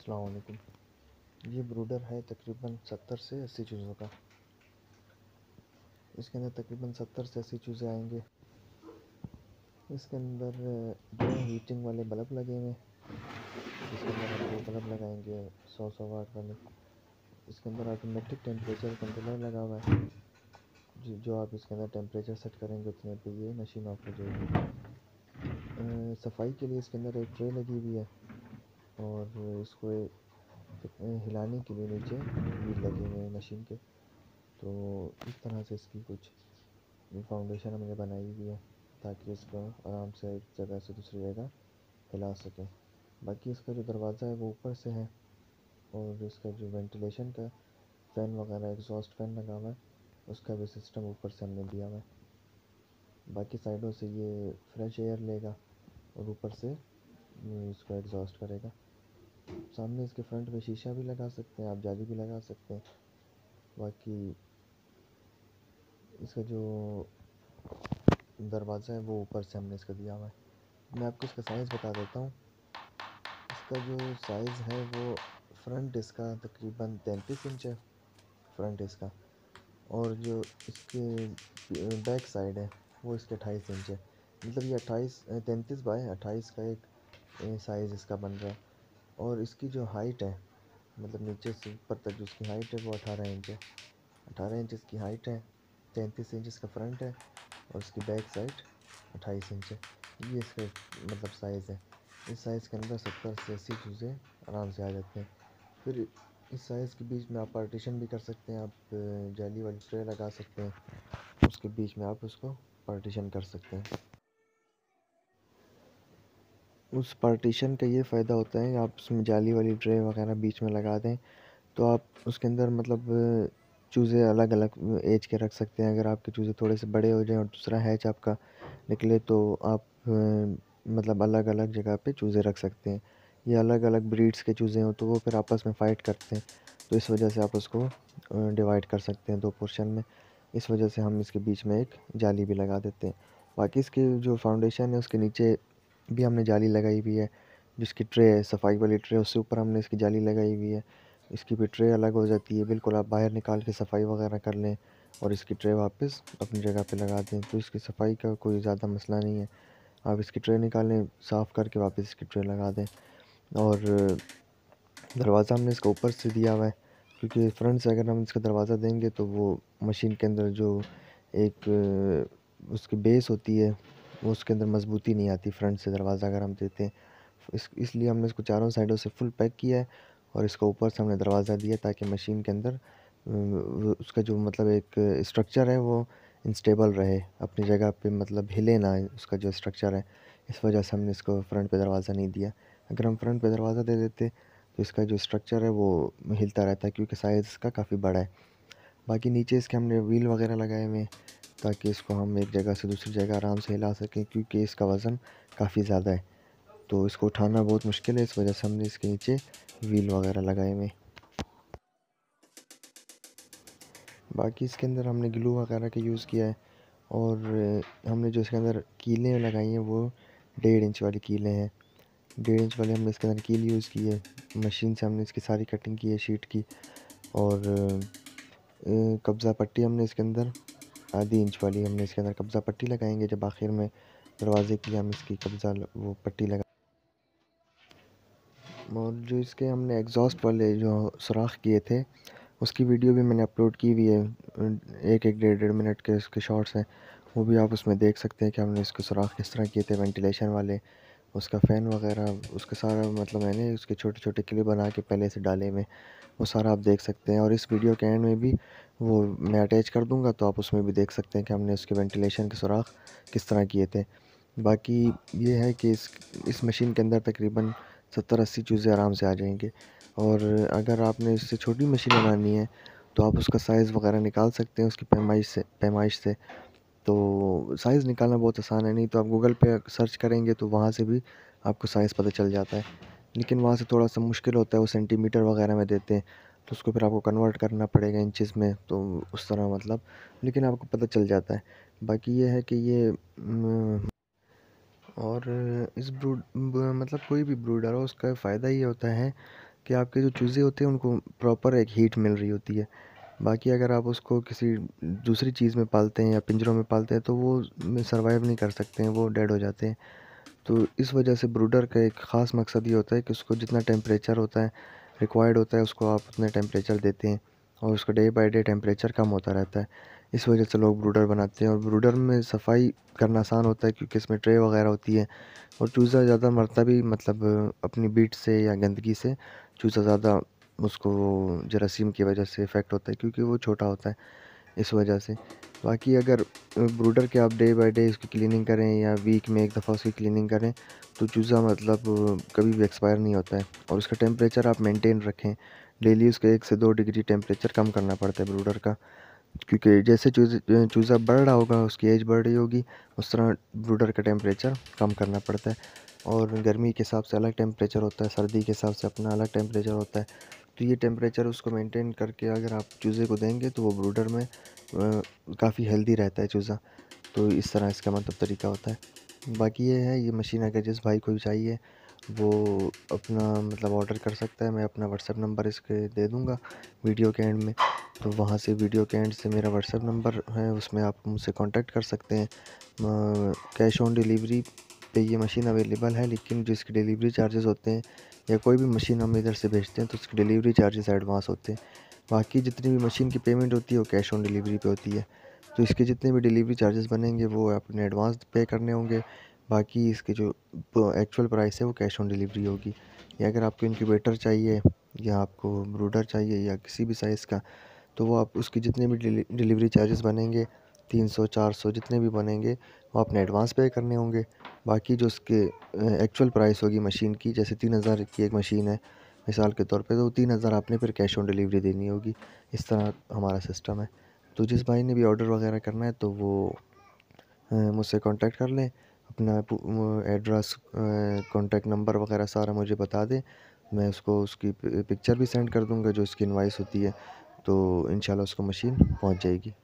अस्सलाम वालेकुम। ये ब्रूडर है तकरीबन 70 से 80 चूज़ों का। इसके अंदर तकरीबन 70 से 80 चूज़े आएंगे। इसके अंदर जो है हीटिंग वाले बल्ब लगे हुए हैं, जिसके अंदर आप 2 बल्ब लगाएंगे 100 वाट वाले। इसके अंदर ऑटोमेटिक टेम्परेचर कंट्रोलर लगा हुआ है, जो आप इसके अंदर टेम्परेचर सेट करेंगे उतने पे ये मशीन ऑफ हो जाएगी। सफाई के लिए इसके अंदर एक ट्रे लगी हुई है और इसको हिलाने के लिए नीचे व्हील लगे हुए हैं मशीन के। तो इस तरह से इसकी कुछ फाउंडेशन हमने बनाई हुई है ताकि इसको आराम से एक जगह से दूसरी जगह हिला सकें। बाकी इसका जो दरवाज़ा है वो ऊपर से है और इसका जो वेंटिलेशन का फ़ैन वगैरह एग्जॉस्ट फ़ैन लगा हुआ है, उसका भी सिस्टम ऊपर से हमने दिया हुआ है। बाकी साइडों से ये फ्रेश एयर लेगा और ऊपर से इसको एग्जॉस्ट करेगा। सामने इसके फ्रंट पे शीशा भी लगा सकते हैं आप, जाली भी लगा सकते हैं। बाकी इसका जो दरवाज़ा है वो ऊपर से हमने इसका दिया हुआ है। मैं आपको इसका साइज़ बता देता हूँ। इसका जो साइज़ है वो फ्रंट इसका तकरीबन 33 इंच है फ्रंट इसका, और जो इसके बैक साइड है वो इसके 28 इंच है। मतलब ये 33 बाय 28 का एक साइज़ इसका बन रहा है। और इसकी जो हाइट है, मतलब नीचे से ऊपर तक जो इसकी हाइट है वो 18 इंच है। 18 इंच इसकी हाइट है, 33 इंच इसका फ्रंट है और इसकी बैक साइड 28 इंच है। ये इसका मतलब साइज़ है। इस साइज़ के अंदर 70 से 80 चूज़े आराम से आ जाते हैं। फिर इस साइज़ के बीच में आप पार्टीशन भी कर सकते हैं, आप जाली वाली ट्रे लगा सकते हैं, उसके बीच में आप उसको पार्टीशन कर सकते हैं। उस पार्टीशन का ये फ़ायदा होता है आप उसमें जाली वाली ट्रे वगैरह बीच में लगा दें तो आप उसके अंदर मतलब चूज़े अलग अलग एज के रख सकते हैं। अगर आपके चूज़े थोड़े से बड़े हो जाएं और दूसरा हैच आपका निकले तो आप मतलब अलग अलग जगह पे चूज़े रख सकते हैं। ये अलग अलग ब्रीड्स के चूज़े हों तो वो फिर आपस में फ़ाइट करते हैं, तो इस वजह से आप उसको डिवाइड कर सकते हैं 2 पोर्शन में। इस वजह से हम इसके बीच में एक जाली भी लगा देते हैं। बाकी इसकी जो फाउंडेशन है उसके नीचे भी हमने जाली लगाई हुई है। जिसकी ट्रे है सफाई वाली ट्रे, उससे ऊपर हमने इसकी जाली लगाई हुई है। इसकी भी ट्रे अलग हो जाती है, बिल्कुल आप बाहर निकाल के सफाई वगैरह कर लें और इसकी ट्रे वापस अपनी जगह पे लगा दें तो इसकी सफाई का कोई ज़्यादा मसला नहीं है। आप इसकी ट्रे निकालें, साफ़ करके वापस इसकी ट्रे लगा दें। और दरवाज़ा हमने इसका ऊपर से दिया हुआ है क्योंकि फ्रंट से अगर हम इसका दरवाज़ा देंगे तो वो मशीन के अंदर जो एक उसकी बेस होती है वो उसके अंदर मजबूती नहीं आती फ्रंट से दरवाज़ा अगर हम देते हैं। इसलिए हमने इसको चारों साइडों से फुल पैक किया है और इसको ऊपर से हमने दरवाज़ा दिया ताकि मशीन के अंदर उसका जो मतलब एक स्ट्रक्चर है वो इंस्टेबल रहे अपनी जगह पे, मतलब हिले ना उसका जो स्ट्रक्चर है। इस वजह से हमने इसको फ्रंट पे दरवाज़ा नहीं दिया। अगर हम फ्रंट पे दरवाज़ा दे देते तो इसका जो स्ट्रक्चर है वो हिलता रहता है क्योंकि साइज़ इसका काफ़ी बड़ा है। बाकी नीचे इसके हमने व्हील वगैरह लगाए हुए हैं ताकि इसको हम एक जगह से दूसरी जगह आराम से हिला सकें क्योंकि इसका वज़न काफ़ी ज़्यादा है, तो इसको उठाना बहुत मुश्किल है। इस वजह से हमने इसके नीचे व्हील वगैरह लगाए हुए हैं। बाकी इसके अंदर हमने ग्लू वगैरह का यूज़ किया है और हमने जो इसके अंदर कीलें लगाई हैं वो 1.5 इंच वाली कीलें हैं। 1.5 इंच वाले हमने इसके अंदर कील यूज़ की है। मशीन से हमने इसकी सारी कटिंग की है शीट की। और कब्ज़ा पट्टी हमने इसके अंदर 1/2 इंच वाली हमने इसके अंदर कब्ज़ा पट्टी लगाएंगे जब आखिर में दरवाज़े की हम इसकी कब्ज़ा वो पट्टी लगा। और जो इसके हमने एग्जॉस्ट वाले जो सुराख किए थे उसकी वीडियो भी मैंने अपलोड की हुई है, 1-1 1.5 मिनट के उसके शॉर्ट्स हैं, वो भी आप उसमें देख सकते हैं कि हमने इसके सुराख किस तरह किए थे वेंटिलेशन वाले। उसका फ़ैन वगैरह उसका सारा मतलब मैंने उसके छोटे छोटे क्लिप बना के पहले से डाले में, वो सारा आप देख सकते हैं। और इस वीडियो के एंड में भी वो मैं अटैच कर दूंगा तो आप उसमें भी देख सकते हैं कि हमने उसके वेंटिलेशन के सुराख किस तरह किए थे। बाकी ये है कि इस मशीन के अंदर तकरीबन 70-80 चूज़े आराम से आ जाएंगे। और अगर आपने इससे छोटी मशीन बनानी है तो आप उसका साइज़ वगैरह निकाल सकते हैं उसकी पैमाइश से। तो साइज़ निकालना बहुत आसान है, नहीं तो आप गूगल पे सर्च करेंगे तो वहाँ से भी आपको साइज़ पता चल जाता है, लेकिन वहाँ से थोड़ा सा मुश्किल होता है, वो सेंटीमीटर वगैरह में देते हैं तो उसको फिर आपको कन्वर्ट करना पड़ेगा इंचेस में, तो उस तरह मतलब, लेकिन आपको पता चल जाता है। बाकी ये है कि ये और इस मतलब कोई भी ब्रूडर हो उसका फ़ायदा ये होता है कि आपके जो चूज़े होते हैं उनको प्रॉपर एक हीट मिल रही होती है। बाकी अगर आप उसको किसी दूसरी चीज़ में पालते हैं या पिंजरों में पालते हैं तो वो सर्वाइव नहीं कर सकते हैं, वो डेड हो जाते हैं। तो इस वजह से ब्रूडर का एक ख़ास मकसद ये होता है कि उसको जितना टेम्परेचर होता है, रिक्वायर्ड होता है, उसको आप उतने टेम्परेचर देते हैं और उसका डे बाय डे टेम्परेचर कम होता रहता है। इस वजह से लोग ब्रूडर बनाते हैं और ब्रूडर में सफाई करना आसान होता है क्योंकि इसमें ट्रे वगैरह होती है और चूज़ा ज़्यादा मरता भी मतलब अपनी बीट से या गंदगी से चूज़ा ज़्यादा उसको जरासीम की वजह से इफ़ेक्ट होता है क्योंकि वो छोटा होता है, इस वजह से। बाकी अगर ब्रूडर के आप डे बाय डे इसकी क्लीनिंग करें या वीक में एक दफ़ा उसकी क्लीनिंग करें तो चूज़ा मतलब कभी भी एक्सपायर नहीं होता है और उसका टेम्परेचर आप मेंटेन रखें। डेली उसका 1 से 2 डिग्री टेम्परेचर कम करना पड़ता है ब्रूडर का, क्योंकि जैसे चूज़ा बढ़ रहा होगा, उसकी एज बढ़ रही होगी, उस तरह ब्रूडर का टेम्परेचर कम करना पड़ता है। और गर्मी के हिसाब से अलग टेम्परेचर होता है, सर्दी के हिसाब से अपना अलग टेम्परेचर होता है। तो ये टेम्परेचर उसको मेंटेन करके अगर आप चूज़े को देंगे तो वो ब्रूडर में काफ़ी हेल्दी रहता है चूज़ा। तो इस तरह इसका मतलब तरीका होता है। बाकी ये है, ये मशीन अगर जिस भाई को भी चाहिए वो अपना मतलब ऑर्डर कर सकता है। मैं अपना व्हाट्सएप नंबर इसके दे दूँगा वीडियो के एंड में। तो वहाँ से वीडियो के एंड से मेरा व्हाट्सएप नंबर है, उसमें आप मुझसे कांटेक्ट कर सकते हैं। कैश ऑन डिलीवरी पे ये मशीन अवेलेबल है, लेकिन जो इसके डिलीवरी चार्जेस होते हैं या कोई भी मशीन हम इधर से भेजते हैं तो उसके डिलीवरी चार्जेस एडवांस होते हैं। बाकी जितनी भी मशीन की पेमेंट होती है वो कैश ऑन डिलीवरी पे होती है। तो इसके जितने भी डिलीवरी चार्जेस बनेंगे वो आपने एडवांस पे करने होंगे। बाकी इसके जो एक्चुअल प्राइस है वो कैश ऑन डिलीवरी होगी। या अगर आपको इंक्यूबेटर चाहिए या आपको ब्रूडर चाहिए या किसी भी साइज़ का, तो वो आप उसके जितने भी डिलीवरी चार्जेस बनेंगे 300-400 जितने भी बनेंगे वो आपने एडवांस पे करने होंगे। बाकी जो उसके एक्चुअल प्राइस होगी मशीन की, जैसे 3000 की एक मशीन है मिसाल के तौर पे, तो 3000 आपने फिर कैश ऑन डिलीवरी देनी होगी। इस तरह हमारा सिस्टम है। तो जिस भाई ने भी ऑर्डर वगैरह करना है तो वो मुझसे कांटेक्ट कर लें। अपना एड्रेस, कॉन्टैक्ट नंबर वगैरह सारा मुझे बता दें। मैं उसको उसकी पिक्चर भी सेंड कर दूँगा जो उसकी इनवॉइस होती है, तो इंशाल्लाह उसको मशीन पहुँच जाएगी।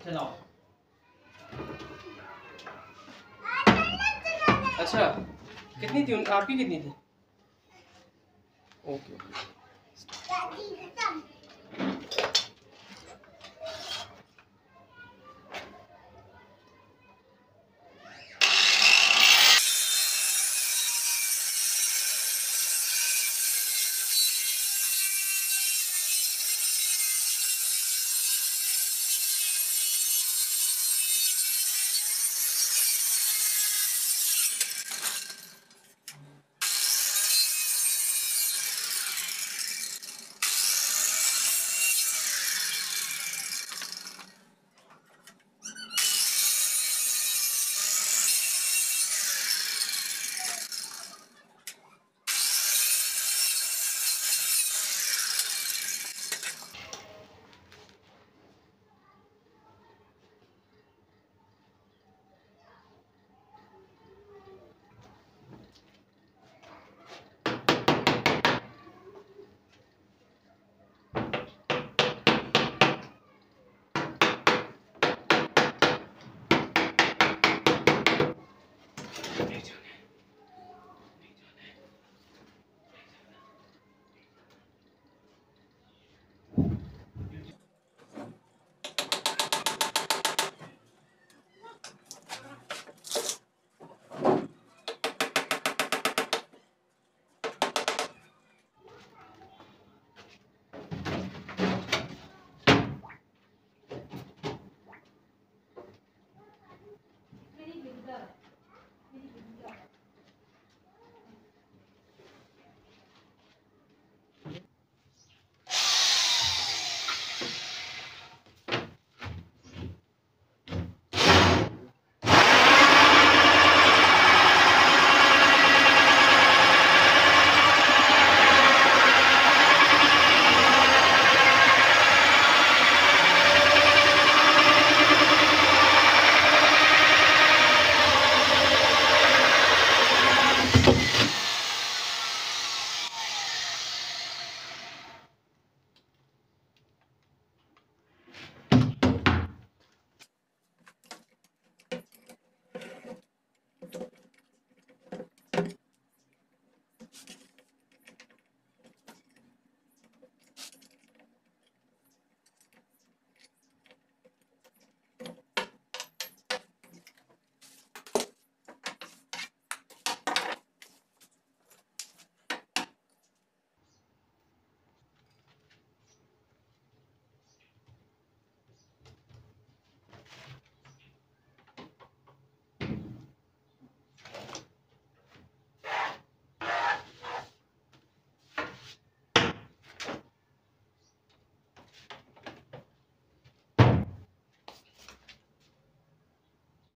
चलाओ। अच्छा, कितनी थी आपकी, कितनी थी? Okay okay.